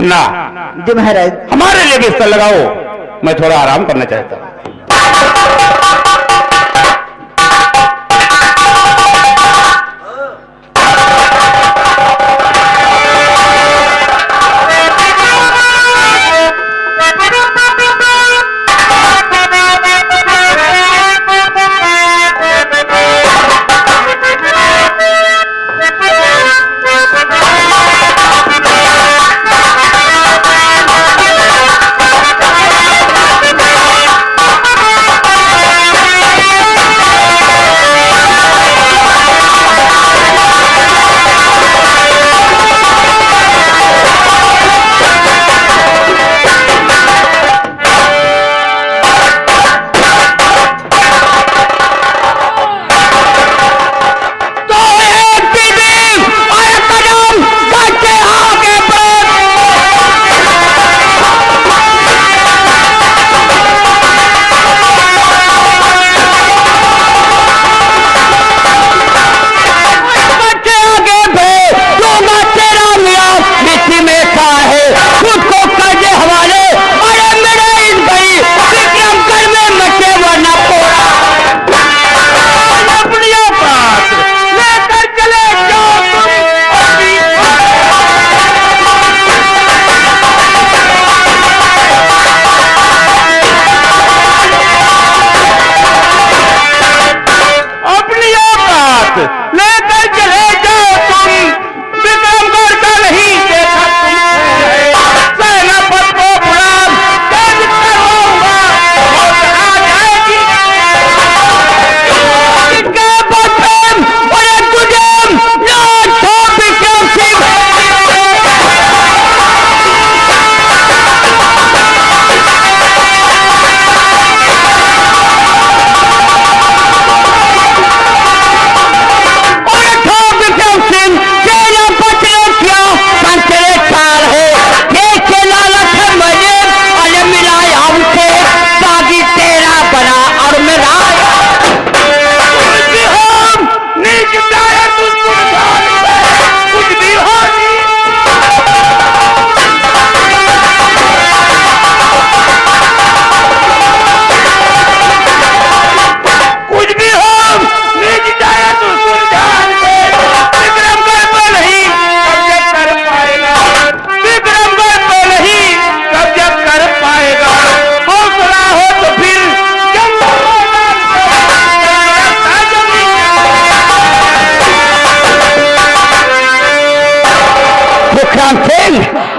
मुन्ना जी महाराज। हमारे लिए बिस्तर लगाओ, मैं थोड़ा आराम करना चाहता हूँ।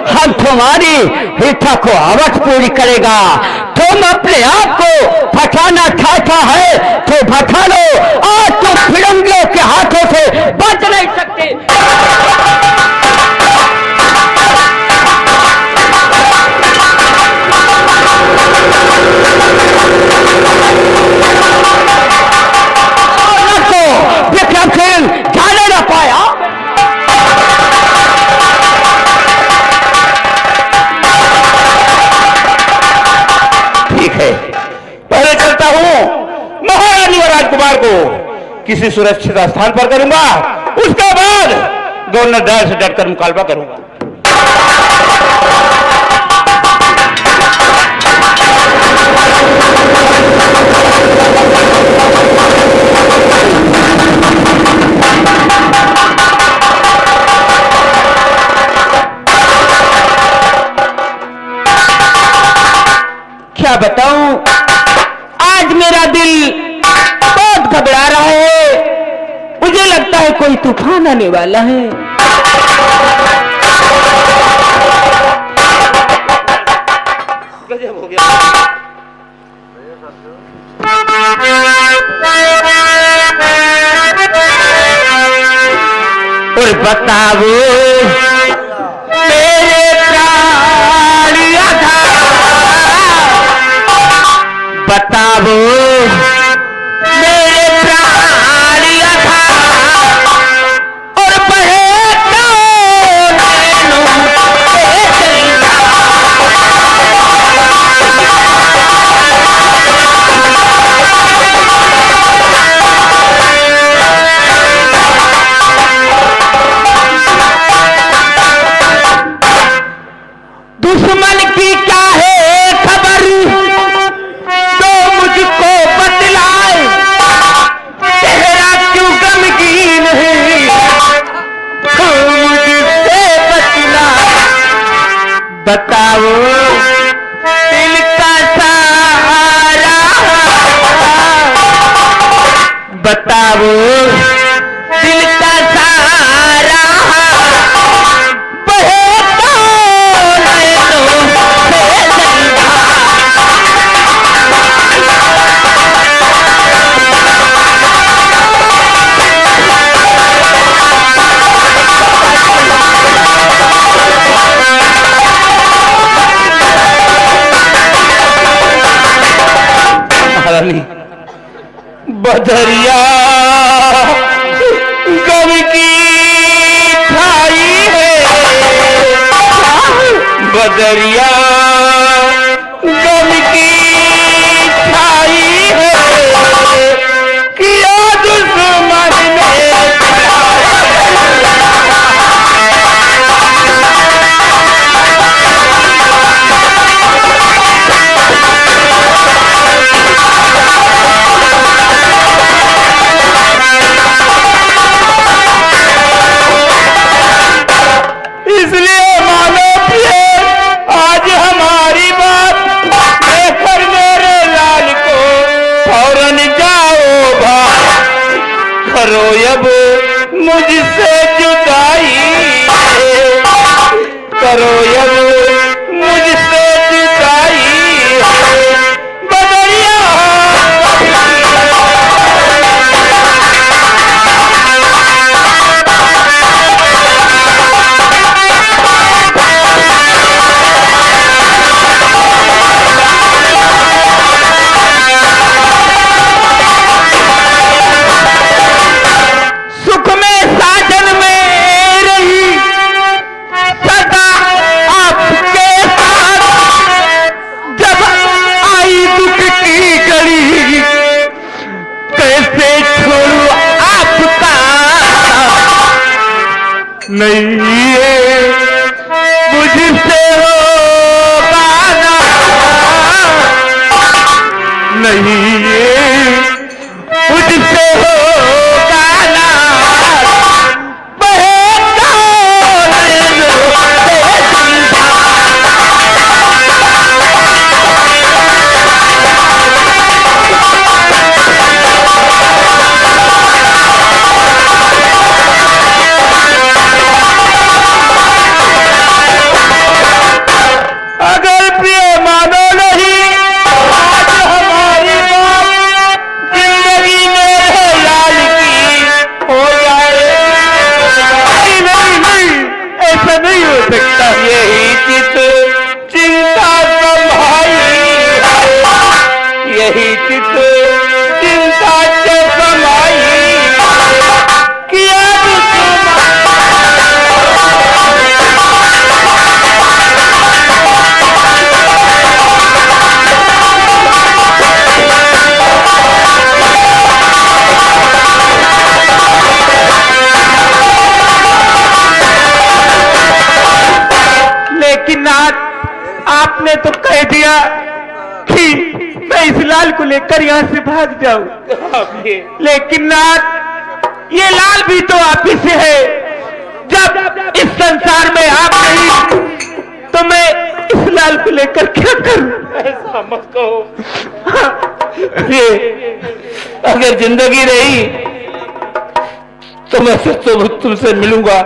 हम तुम्हारी इच्छा को अवश्य पूरी करेगा। तुम अपने आप को फटाना चाहता है तो फटा लो, आज तुम फिरंगियों के हाथों से बच नहीं सकते। विक्रम सिंह जाने न पाया। ठीक है, पहले चलता हूं, महारानी और राजकुमार को किसी सुरक्षित स्थान पर करूंगा, उसके बाद गवर्नर डायल से डटकर मुकाबला करूंगा। क्या बताऊं, आज मेरा दिल बहुत घबरा रहा है। मुझे लगता है कोई तूफान आने वाला है। गजब हो गया। और बताओ मेरे प्राणिया था, बताओ मेरे प्राणिया था, और बड़े बताओ दिल का सारा बदरिया गम की छाई है, बदरिया गम की छाई है, किया दुश्मन ने अब मुझसे जुदाई करो, अब मुझसे जुदाई बदरिया नहीं मुझसे होगा ना, नहीं मुझसे होगा ना, आपने तो कह दिया कि मैं इस लाल को लेकर यहाँ से भाग जाऊं, लेकिन नाथ ये लाल भी तो आप ही से है। जब इस संसार में आप नहीं तो मैं इस लाल को लेकर क्या करूं? ऐसा मत कहो। ये अगर जिंदगी रही तो मैं तो तुमसे मिलूंगा,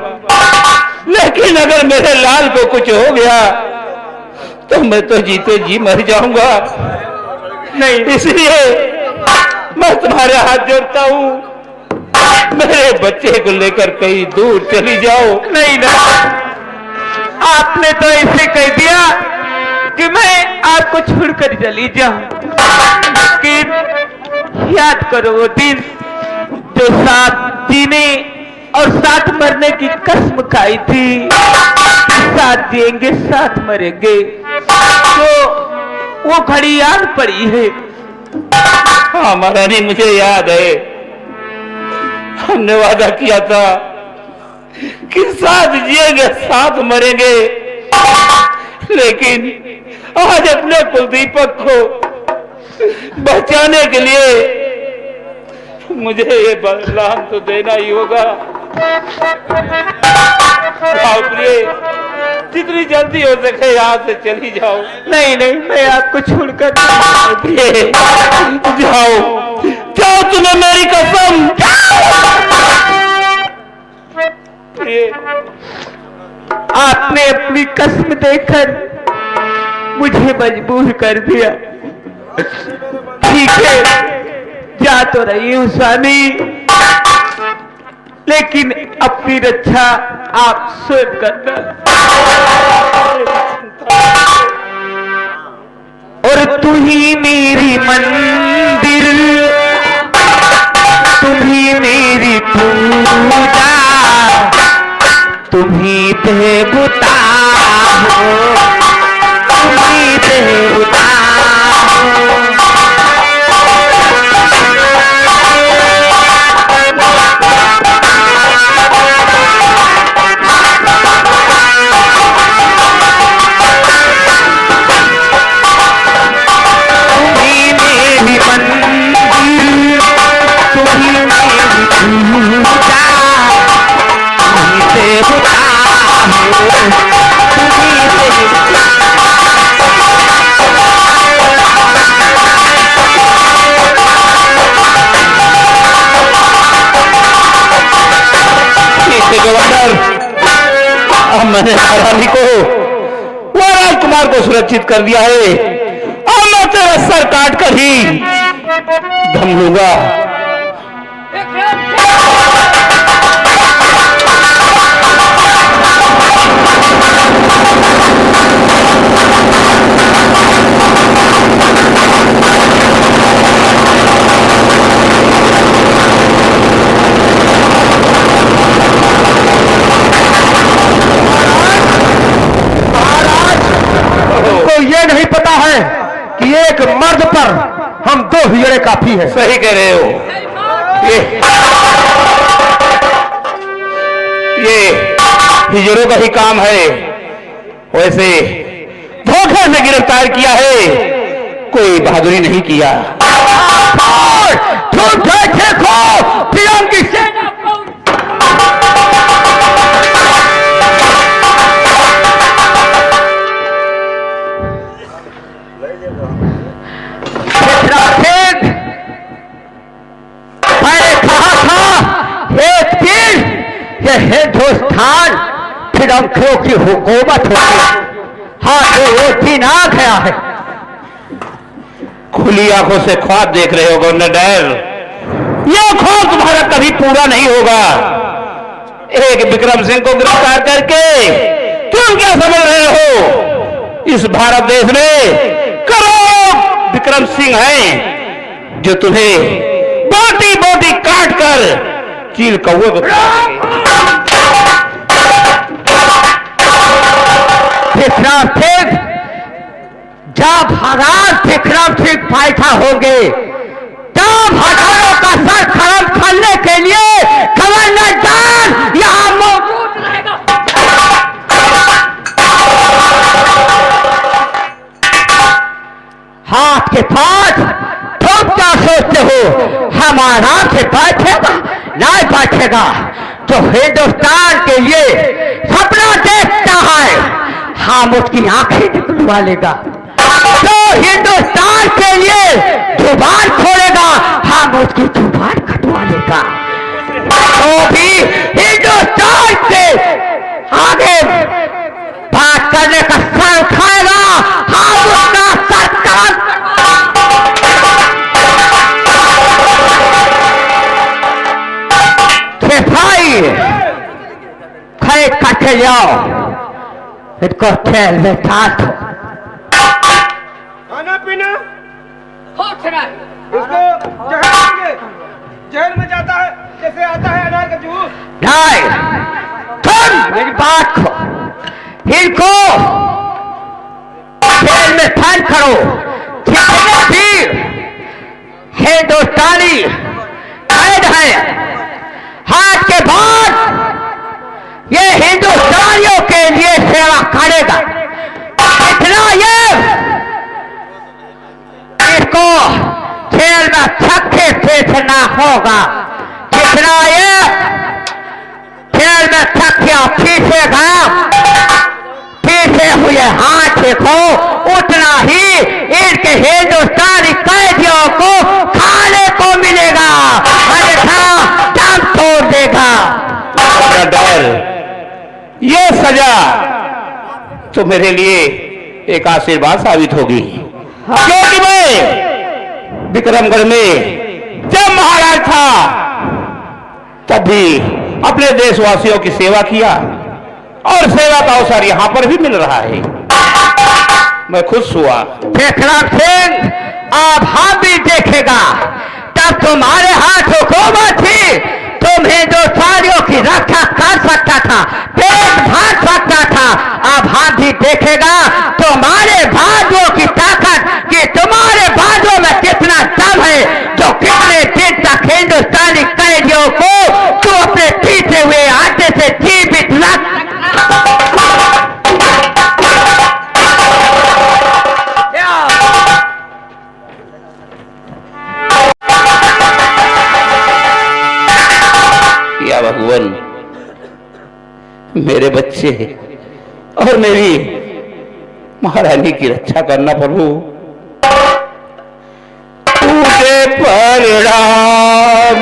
लेकिन अगर मेरे लाल को कुछ हो गया तो मैं तो जीते जी मर जाऊंगा। नहीं, इसलिए मैं तुम्हारे हाथ जोड़ता हूँ, मेरे बच्चे को लेकर कहीं दूर चली जाओ। नहीं ना, आपने तो ऐसे कह दिया कि मैं आपको छोड़कर चली जाऊं, लेकिन याद करो वो दिन जो साथ जीने और साथ मरने की कसम खाई थी, साथ जिएंगे साथ मरेंगे, तो वो घड़ी याद पड़ी है। हाँ महारानी, मुझे याद है, हमने वादा किया था कि साथ जिएंगे साथ मरेंगे, लेकिन आज अपने कुलदीपक को बचाने के लिए मुझे ये बलिदान तो देना ही होगा। आओ प्रिय, जितनी जल्दी हो सके यहाँ से चली जाओ। नहीं नहीं, मैं आपको छोड़कर जाओ, जाओ, तुम्हें मेरी कसम। नामी कसम देकर मुझे मजबूर कर दिया। ठीक है, जा तो रही हूं स्वामी, लेकिन अपनी रक्षा आप स्वयं करना। और तू ही मेरी मंदिर, तुम ही मेरी पूजा, तुम ही देवता हो, तुम ही देवता हो। मैंने महारानी को वो राजकुमार को सुरक्षित कर दिया है। अब मैं तेरा सर काट कर ही दम लूंगा। ये नहीं पता है कि एक मर्द पर हम दो हिजड़े काफी है। सही कह रहे हो। ये हिजड़ों का ही काम है। वैसे धोखे से गिरफ्तार किया है, कोई बहादुरी नहीं किया। देखो फिरंग की सेना हिंदुस्तान फिरंगियों की हुकूमत होगी। हाँ, तो वो दिन आ गया है। खुली आंखों से ख्वाब देख रहे हो गवर्नर। यह ख्वाब तुम्हारा कभी पूरा नहीं होगा। एक विक्रम सिंह को गिरफ्तार करके तुम क्या समझ रहे हो? इस भारत देश में करोड़ों विक्रम सिंह हैं जो तुम्हें बोटी बोटी काट कर चील कौवे को विक्रम सिंह, जब हालात विक्रम सिंह पैदा होंगे तब हजारों का सर खत्म करने के लिए गवर्नर जान यहाँ मौजूद रहेगा। हाथ के पास तुम क्या सोचते हो हमारा से बैठेगा? नहीं बैठेगा। जो हिंदुस्तान के लिए सपना देखता है हम उसकी आंखें निकलवा लेगा। जो हिंदुस्तान के लिए जुबान खोलेगा हम उसकी जुबान कटवा लेगा। तो भी हिंदुस्तान से आगे बात करने का सर उठाएगा हम उसका सत्कार। भाई खड़े कटे जाओ, इनको खेल में डांटो। खाना पीना इसको जेल में जाता है जैसे आता है अनार का जूस। नहीं, तुम मेरी बात को इनको जेल में बंद करो। जितने भी हिंदुस्तानी कैद है हाथ के बाद ये हिंदुस्तानियों के लिए सेवा करेगा। इतना ये इसको जेल में छक्के फेंकना होगा। जितना ये जेल में छक्कियां पीछेगा, पीछे हुए हाथ देखो, उतना ही इनके हिंदुस्तानी कैदियों को खाने को मिलेगा। अन्यथा दम तोड़ देगा। डर ये सजा तो मेरे लिए एक आशीर्वाद साबित होगी। क्योंकि मैं विक्रमगढ़ में जब महाराज था तब भी अपने देशवासियों की सेवा किया और सेवा का अवसर यहां पर भी मिल रहा है। मैं खुश हुआ। देखना सिंह, अब हम भी देखेगा। तब तुम्हारे हाथ हुकूमत थी, तुम्हें जो सारियों की रक्षा कर सकता था, पेट भर सकता था। अब हम भी देखेगा तुम्हारे बाजुओं की ताकत, कि तुम्हारे बाजुओं में कितना दम है, जो कितने दिन तक हिंदुस्तानी कैदियों को तू अपने पीछे हुए आटे से जीवित रख। या भगवान, मेरे बच्चे और मेरी महारानी की रक्षा करना प्रभु। तुझे परिणाम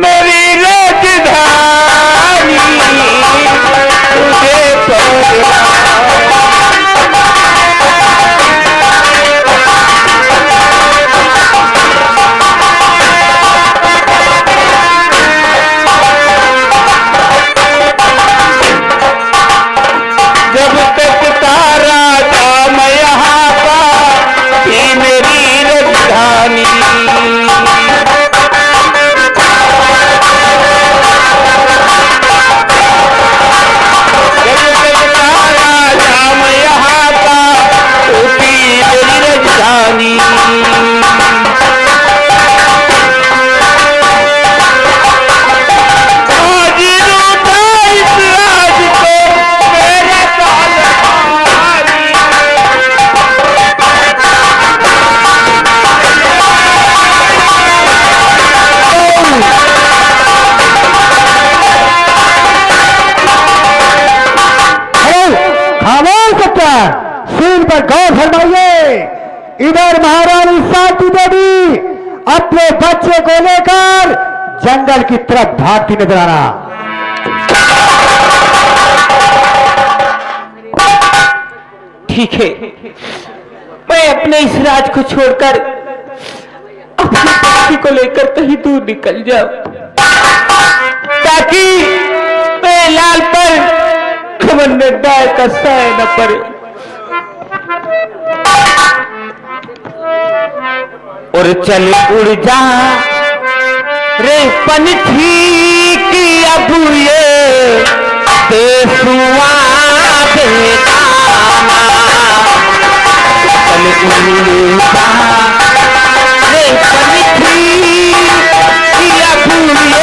मेरी राजधानी, तुझे परिणाम पर गौर फरमाइए। इधर महारानी शांति देवी अपने बच्चे को लेकर जंगल की तरफ भागती नजर आ रहा। ठीक है, मैं अपने इस राज को छोड़कर अपने बच्चे को लेकर कहीं दूर निकल जाऊं, ताकि मेरे लाल पर खबरदार का साया न पड़े। और चल उड़ जा रे पंछी की अब ये देशुआ बेगाना। चल उड़ जा रे पंछी की अब ये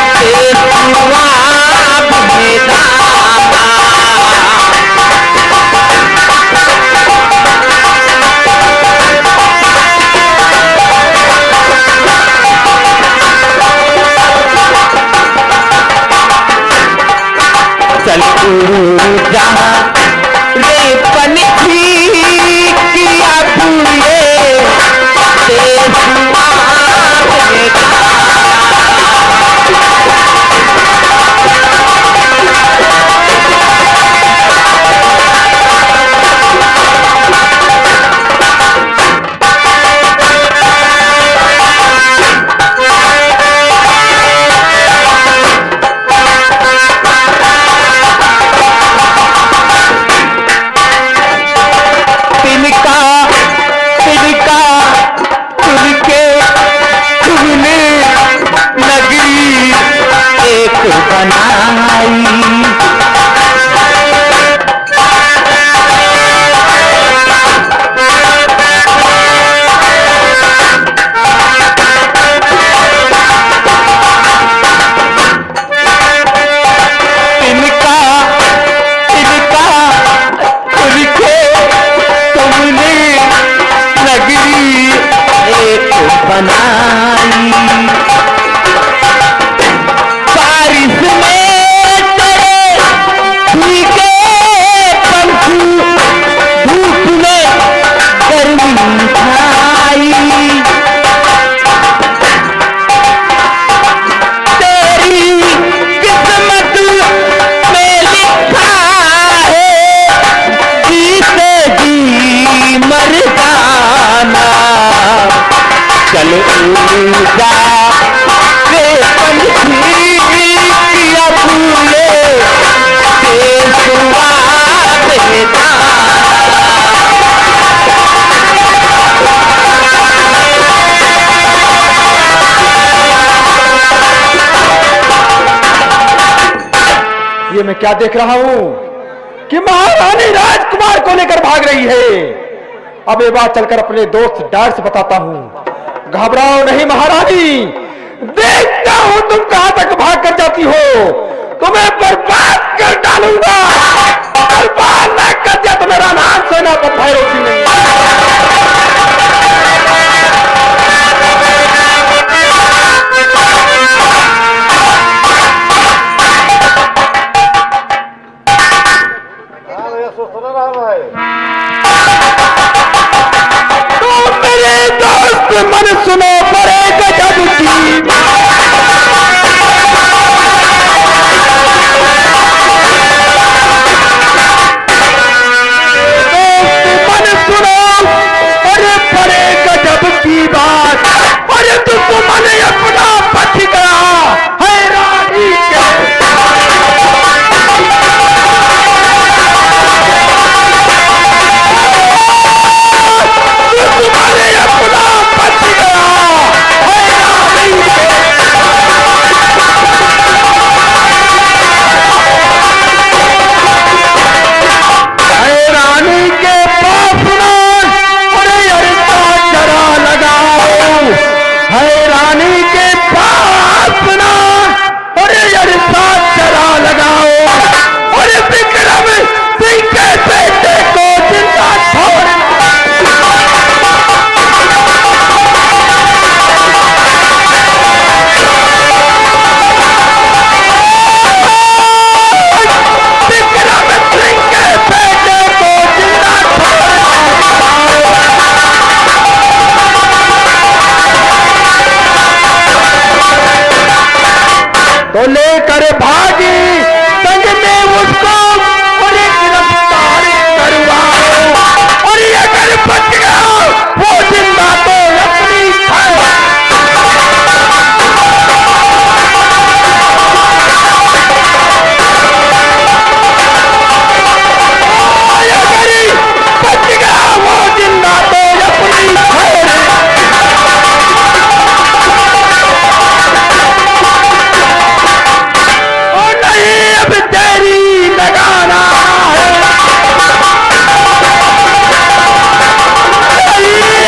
देशुआ बेगाना। चल उड़ जा रे पंछी की अब ये देशुआ बेगाना। बारिश में तेरे मैं क्या देख रहा हूं कि महारानी राजकुमार को लेकर भाग रही है। अब ये बात चलकर अपने दोस्त डार से बताता हूं। घबराओ नहीं महारानी, देखता हूं तुम कहां तक भाग कर जाती हो। तुम्हें बर्बाद कर डालूंगा। बर्बाद न कर दिया तो मेरा नाम सेनापति भैरव सिंह नहीं। तो मेरे दोस्त मन सुनो, बड़े गजब की बात। अरे दुश्मन अपना बच गया है रानी के। दुश्मन अपना बच गया है रानी के। रानी के पास ना, अरे अड़ता जरा लगाओ। है रानी के पास ना, अरे अड़ता जरा लगाओ। और विक्रम सिंह के बेटे को जिंदा छोड़ तो लेकर भागी संग में उसको और गिरफ्तार करवाओ। और ये अगर बच गया वो जिंदा तो अपनी बच गया वो जिंदा तो अपनी अब तेरी लगाना है।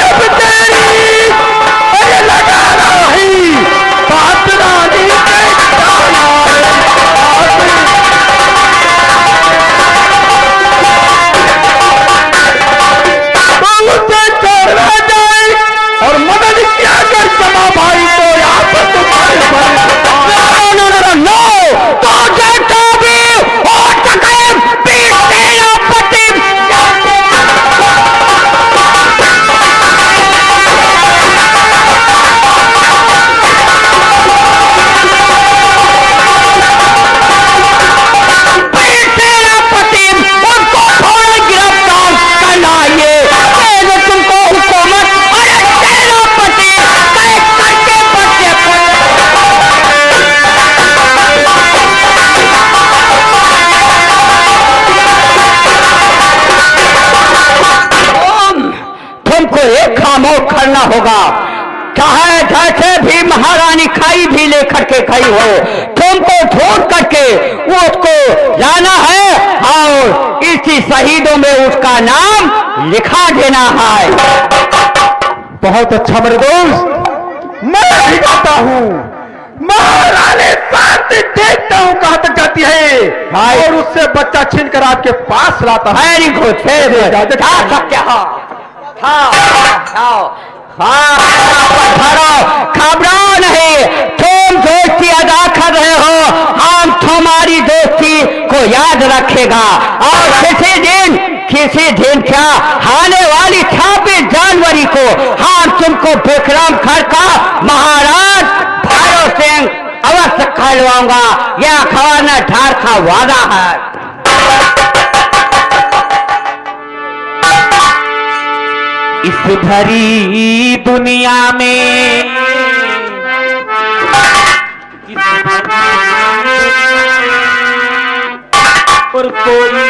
अब तेरी लगाना ही बात रानी के जाना है। तो उसे छोड़ना जाए और मदद किया कर समा भाई को यहाँ पर तुम्हारे पर नो तो खामोश करना होगा। चाहे जैसे भी महारानी खाई भी लेकर के गई हो, तुमको ढूंढ करके उसको लाना है और इसी शहीदों में उसका नाम लिखा देना है। बहुत अच्छा मेरे दोस्त, मैं दिखाता हूँ। महारानी साथ देखता हूँ कहां तक जाती है और उससे बच्चा छीन कर आपके पास लाता है। वेरी गुड, घबराओ नहीं। तुम दोस्ती अदा कर रहे हो, हम तुम्हारी दोस्ती को याद रखेगा। और किसी दिन क्या आने वाली 26 जनवरी को हम तुमको विक्रमगढ़ का महाराज भैरव सिंह अवश्य कहलवाऊंगा। यह खवाना ढार का वादा है। इस भरी दुनिया में और कोई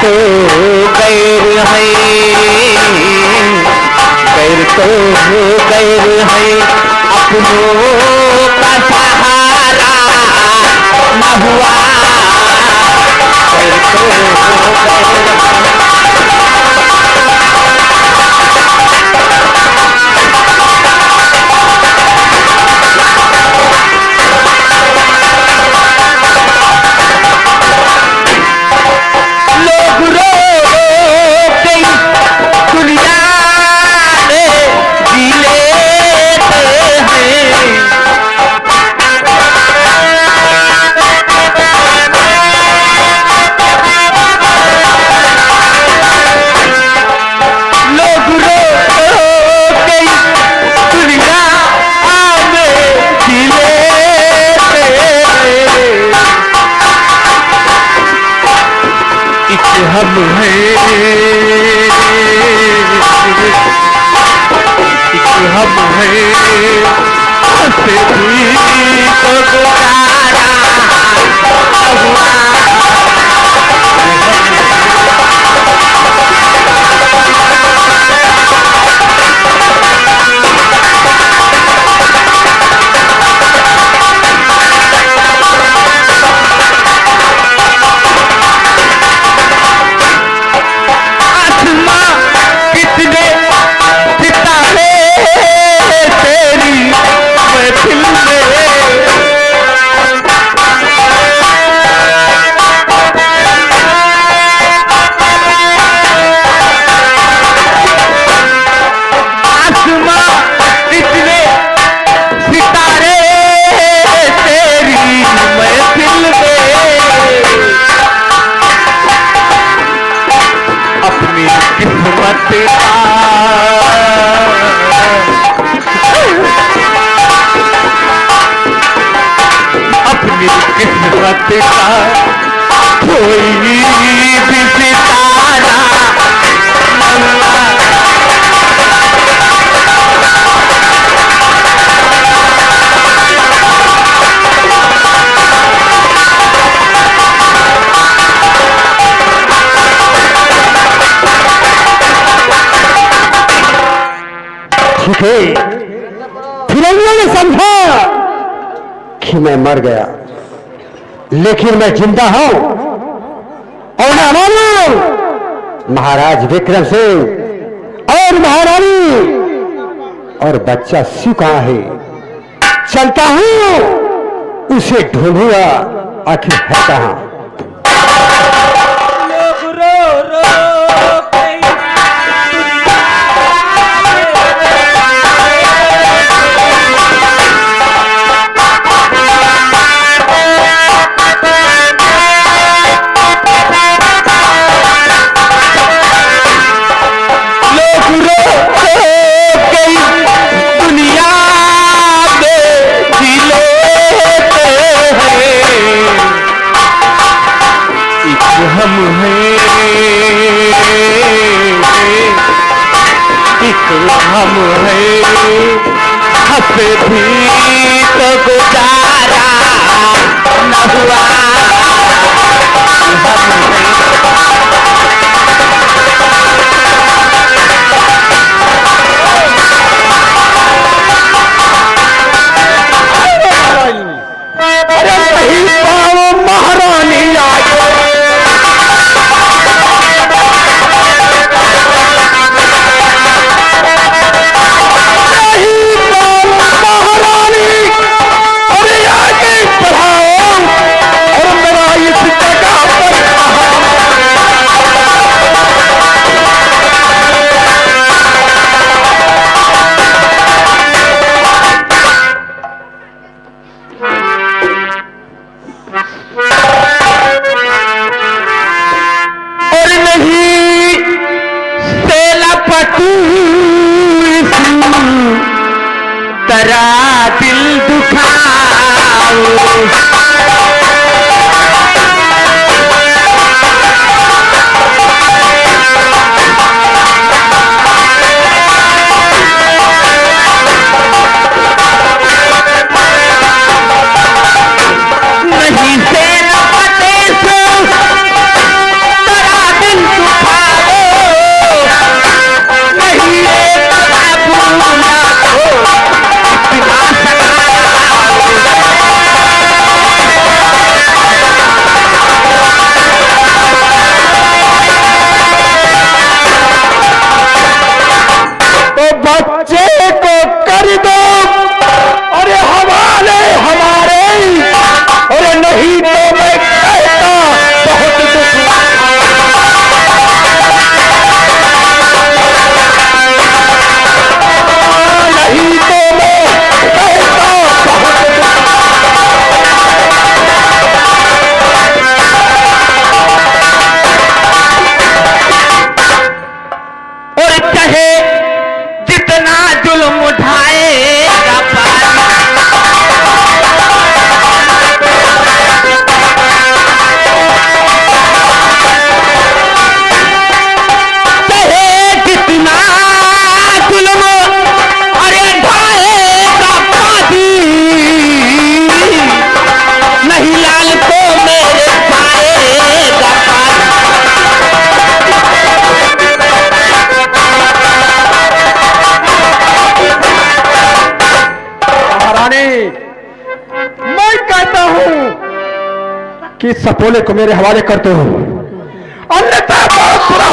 तो गैर है, गैर तो गैर है, अपनों का सहारा न हुआ, गैर तो गैर है। हम हैं, हम हैं, हंसे भी तो गुजारा हुआ। अपनी किस्मत का कोई भी सितारा ठीक है, फिर उन्होंने समझा कि मैं मर गया, लेकिन मैं जिंदा हूं और ना मानो महाराज विक्रम सिंह और महारानी और बच्चा शिव कहां है। चलता हूं उसे ढूंढूंगा, आखिर है कहां। लोग रो रो के हम हैं, एक हम हैं, हंसे भी तो गुजारा न हुआ। अरे सही पाओ महारानी आगे, तरा दिल दुखाओ, नहीं से न पते सो तरा दिल महारानी, मैं कहता हूं कि सपोले को मेरे हवाले कर दो, अन्यथा बहुत बुरा